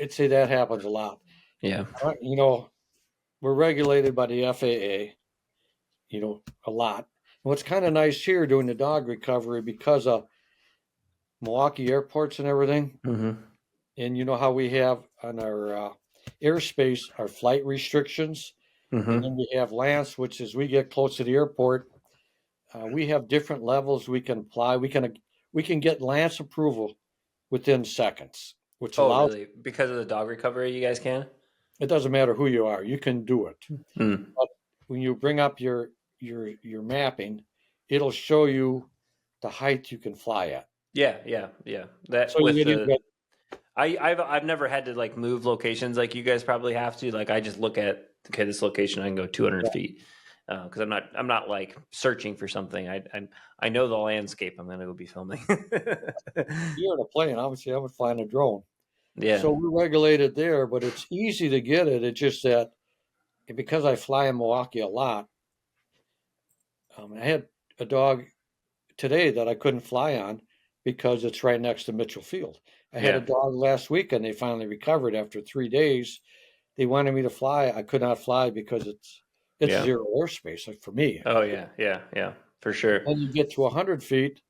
B: I'd say that happens a lot.
C: Yeah.
B: We're regulated by the FAA, a lot. And what's kind of nice here doing the dog recovery because of Milwaukee airports and everything, And you know how we have on our airspace our flight restrictions, and then we have lands, which is we get close to the airport. We have different levels we can apply. We can get Lance approval within seconds, which
C: Oh,
B: allows
C: really? Because of the dog recovery, you guys can?
B: it doesn't matter who you are, you can do it.
C: Mm.
B: But when you bring up your mapping, it'll show you the height you can fly at.
C: Yeah. That
B: So
C: with
B: you
C: the I've never had to like move locations like you guys probably have to. Like I just look at okay, this location I can go 200 feet because I'm not like searching for something. I know the landscape I'm going to go be filming.
B: you're in a plane, obviously I would fly in a drone.
C: Yeah.
B: So we're regulated there, but it's easy to get it. It's just that because I fly in Milwaukee a lot, I had a dog today that I couldn't fly on because it's right next to Mitchell Field. I had a
C: Yeah.
B: dog last week and they finally recovered after 3 days. They wanted me to fly. I could not fly because it's
C: Yeah.
B: zero airspace for me.
C: Oh yeah, for sure.
B: When you get to 100 feet,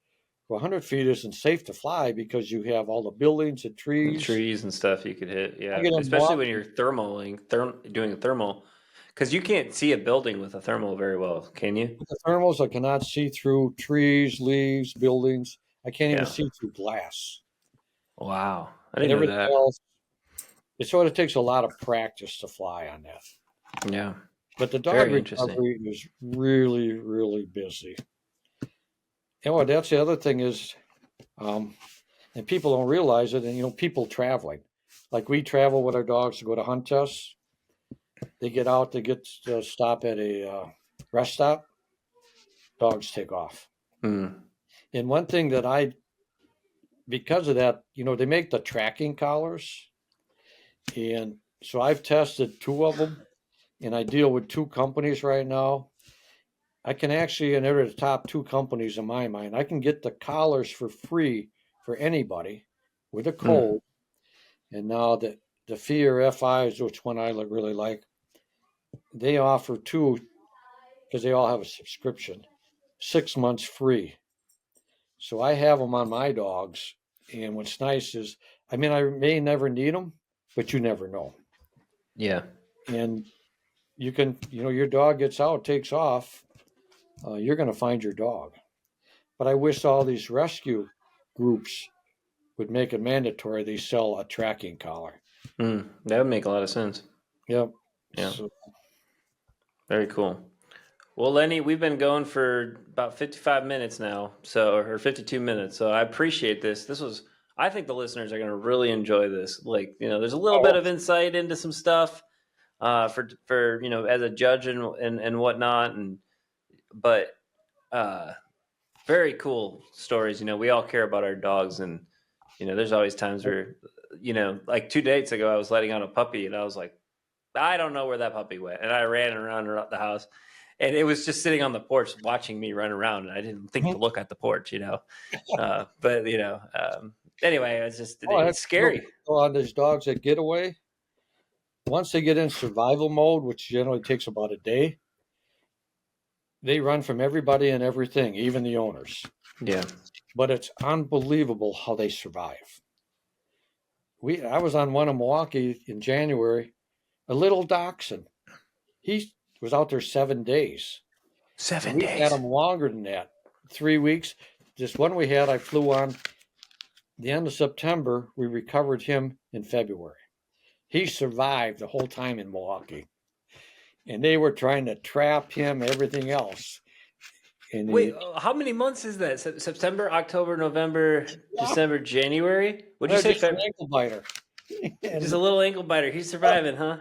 B: 100 feet isn't safe to fly because you have all the buildings and
C: And
B: trees.
C: trees and stuff you could hit.
B: I
C: Yeah,
B: get in
C: especially when
B: Milwaukee.
C: you're doing a thermal, because you can't see a building with a thermal very well, can you?
B: With the thermals, I cannot see through trees, leaves, buildings. I can't even
C: Yeah.
B: see through glass.
C: Wow, I
B: And
C: didn't know
B: everything
C: that.
B: else, it sort of takes a lot of practice to fly on that.
C: Yeah,
B: But the dog
C: very interesting.
B: recovery is really, really busy. And what that's the other thing is, and people don't realize it, and people traveling. Like we travel with our dogs to go to hunt tests. They get out, they get to stop at a rest stop, dogs take off.
C: Mm.
B: And one thing because of that, they make the tracking collars. And so I've tested two of them, and I deal with two companies right now. I can actually, and they're the top two companies in my mind, I can get the collars for free for anybody with a code. And now the Fear FI is which one I really like. They offer two because they all have a subscription, 6 months free. So I have them on my dogs. And what's nice is, I mean, I may never need them, but you never know.
C: Yeah,
B: And you can, your dog gets out, takes off, you're going to find your dog. But I wish all these rescue groups would make it mandatory they sell a tracking collar.
C: that would make a lot of sense.
B: Yep.
C: Yeah,
B: So,
C: very cool. Well, Lenny, we've been going for about 55 minutes now, or 52 minutes. So I appreciate this. I think the listeners are going to really enjoy this. Like, there's a little bit of insight into some stuff for as a judge and whatnot, but very cool stories. We all care about our dogs, and there's always times where like 2 days ago, I was letting out a puppy, and I was like, I don't know where that puppy went, and I ran around the house. And it was just sitting on the porch watching me run around, and I didn't think to look at the porch, But anyway, it's scary.
B: On these dogs that get away, once they get in survival mode, which generally takes about a day, they run from everybody and everything, even the owners.
C: Yeah.
B: But it's unbelievable how they survive. I was on one in Milwaukee in January, a little dachshund. He was out there 7 days.
C: 7
B: We
C: days.
B: had him longer than that, 3 weeks. This one we had, I flew on the end of September. We recovered him in February. He survived the whole time in Milwaukee. And they were trying to trap him, everything else. And
C: Wait, how many months is that? September, October, November, December, January? What'd you say?
B: just an ankle biter.
C: Just a little ankle biter. He's surviving, huh?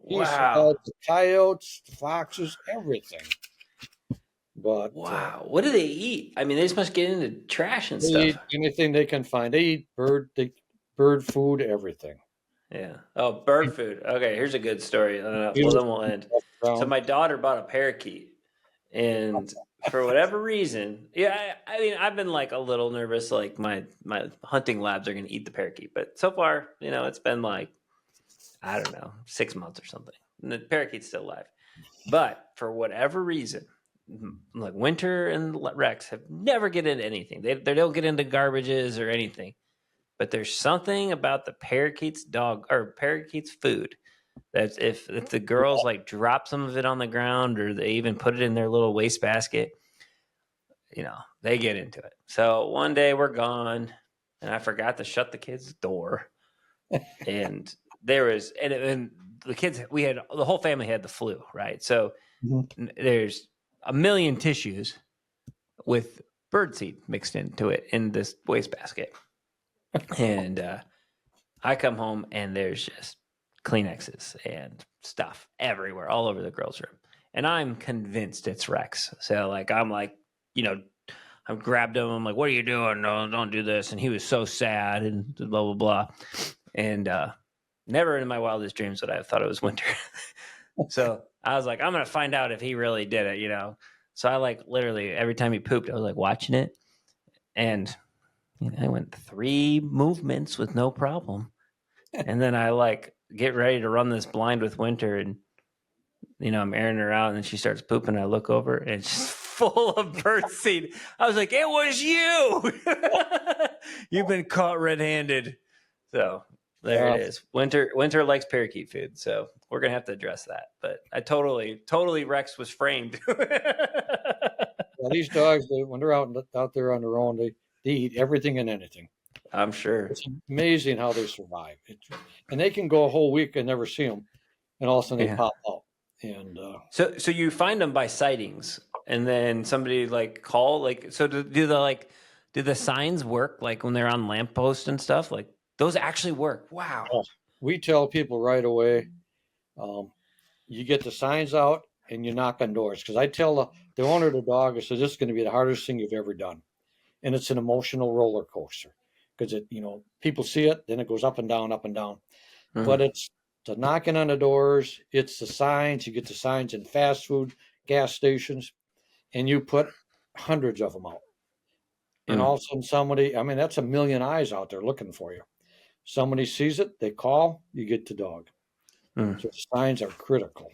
B: He
C: Wow.
B: survived the coyotes, the foxes, everything. But
C: wow. What do they eat? I mean, they just must get into trash and
B: they
C: stuff.
B: eat anything they can find. They eat bird food, everything.
C: Yeah. Oh, bird food. Okay, here's a good story. Well, then we'll end. So my daughter bought a parakeet, and for whatever reason, I mean, I've been like a little nervous, like my hunting labs are going to eat the parakeet, but so far, it's been like, I don't know, 6 months or something, and the parakeet's still alive. But for whatever reason, like Winter and Rex have never get into anything. They don't get into garbages or anything. but there's something about the parakeet's food that if the girls like drop some of it on the ground or they even put it in their little wastebasket, they get into it. So one day we're gone, and I forgot to shut the kids' door, and there was and the kids, the whole family had the flu, right? So there's a million tissues with birdseed mixed into it in this wastebasket. And I come home and there's just Kleenexes and stuff everywhere, all over the girls' room. And I'm convinced it's Rex. So I grabbed him. I'm like, what are you doing? No, don't do this. And he was so sad and blah, blah, blah. And never in my wildest dreams would I have thought it was Winter. So I was like, I'm going to find out if he really did it, So I literally every time he pooped, I was watching it. And I went 3 movements with no problem. And then I get ready to run this blind with Winter. And, I'm airing her out and then she starts pooping. I look over and it's just full of birdseed. I was like, it was you. You've been caught red-handed. So there it is. Winter likes parakeet food. So we're going to have to address that. But I totally Rex was framed.
B: Well, these dogs, when they're out there on their own, they eat everything and anything.
C: I'm sure.
B: It's amazing how they survive. And they can go a whole week and never see them. And all of a sudden they pop out. And
C: so you find them by sightings, and then somebody call so do the signs work when they're on lampposts and stuff? Those actually work? Wow.
B: We tell people right away, you get the signs out and you knock on doors. Because I tell the owner of the dog, I said, this is going to be the hardest thing you've ever done. And it's an emotional roller coaster. Because people see it, then it goes up and down, up and down. Mm-hmm. But it's the knocking on the doors, it's the signs. You get the signs in fast food, gas stations, and you put hundreds of them out. And all of a sudden somebody, that's a million eyes out there looking for you. Somebody sees it, they call, you get the dog. So the signs are critical.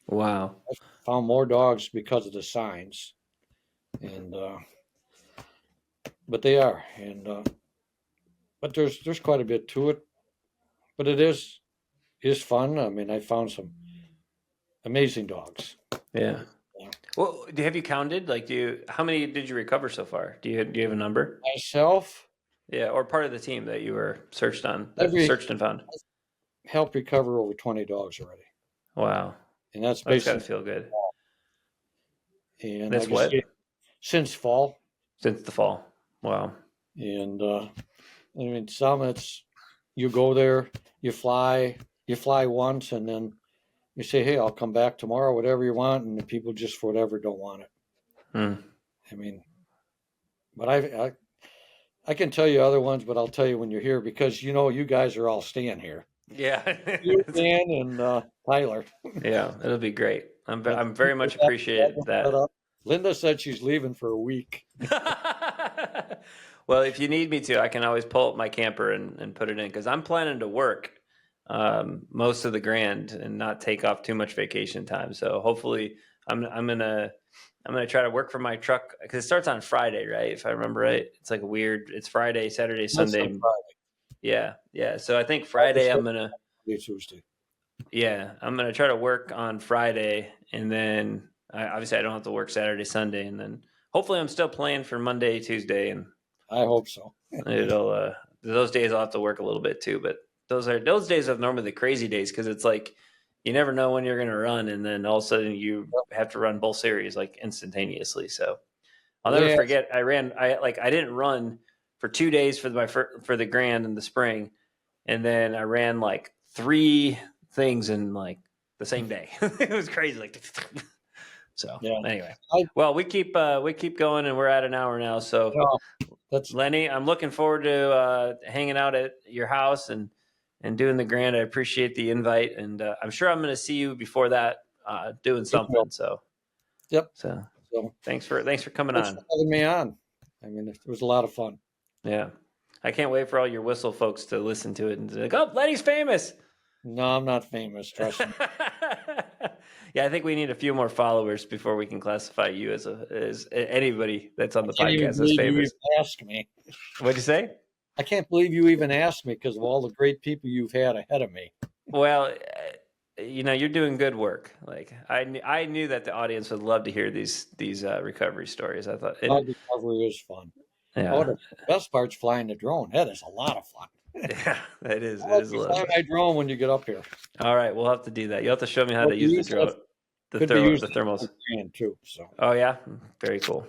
C: Wow.
B: I found more dogs because of the signs. And but they are. And but there's quite a bit to it. But it is fun. I found some amazing dogs.
C: Yeah. Well, have you counted? How many did you recover so far? Do you have a number?
B: Myself?
C: Yeah, or part of the team that you were searched and found.
B: Helped recover over 20 dogs already.
C: Wow.
B: And that's
C: got to feel good.
B: And
C: that's what?
B: Since fall.
C: Since the fall. Wow.
B: And some it's you go there, you fly once, and then you say, hey, I'll come back tomorrow, whatever you want, and the people just for whatever don't want it. But I can tell you other ones, but I'll tell you when you're here because you guys are all staying here.
C: Yeah.
B: You, Dan, and Tyler.
C: Yeah, it'll be great. I'm very much appreciate that.
B: Linda said she's leaving for a week.
C: Well, if you need me to, I can always pull up my camper and put it in because I'm planning to work most of the Grand and not take off too much vacation time. So hopefully, I'm gonna try to work for my truck because it starts on Friday, right? If I remember right, it's it's Friday, Saturday, Sunday. Yeah. So I think Friday I'm gonna.
B: Tuesday.
C: Yeah, I'm gonna try to work on Friday, and then obviously I don't have to work Saturday, Sunday, and then hopefully I'm still playing for Monday, Tuesday, and
B: I hope so.
C: It'll those days I'll have to work a little bit too, but those days are normally the crazy days because it's you never know when you're going to run, and then all of a sudden you have to run both series instantaneously. So I'll never forget. I didn't run for 2 days for the Grand in the spring, and then I ran 3 things in the same day. It was crazy. So anyway, well, we keep going, and we're at an hour now. So Lenny, I'm looking forward to hanging out at your house and doing the Grand. I appreciate the invite, and I'm sure I'm going to see you before that doing something. So, So thanks for coming on.
B: For having me on. It was a lot of fun.
C: Yeah, I can't wait for all your whistle folks to listen to it and say, "Oh, Lenny's famous."
B: No, I'm not famous. Trust me.
C: Yeah, I think we need a few more followers before we can classify you as anybody that's on the podcast as famous.
B: You ask me.
C: What'd you say?
B: I can't believe you even asked me because of all the great people you've had ahead of me.
C: Well, you're doing good work. Like I knew that the audience would love to hear these recovery stories. I thought,
B: Dog recovery is fun.
C: yeah,
B: Oh, the best part's flying the drone. That is a lot of fun.
C: yeah, it is.
B: I'll
C: It is a
B: let you
C: little
B: fly
C: bit.
B: my drone when you get up here.
C: All right, we'll have to do that. You'll have to show me how
B: Well,
C: to use the
B: use
C: drone,
B: that- Could be used
C: the thermals.
B: too. So
C: Oh yeah, very cool.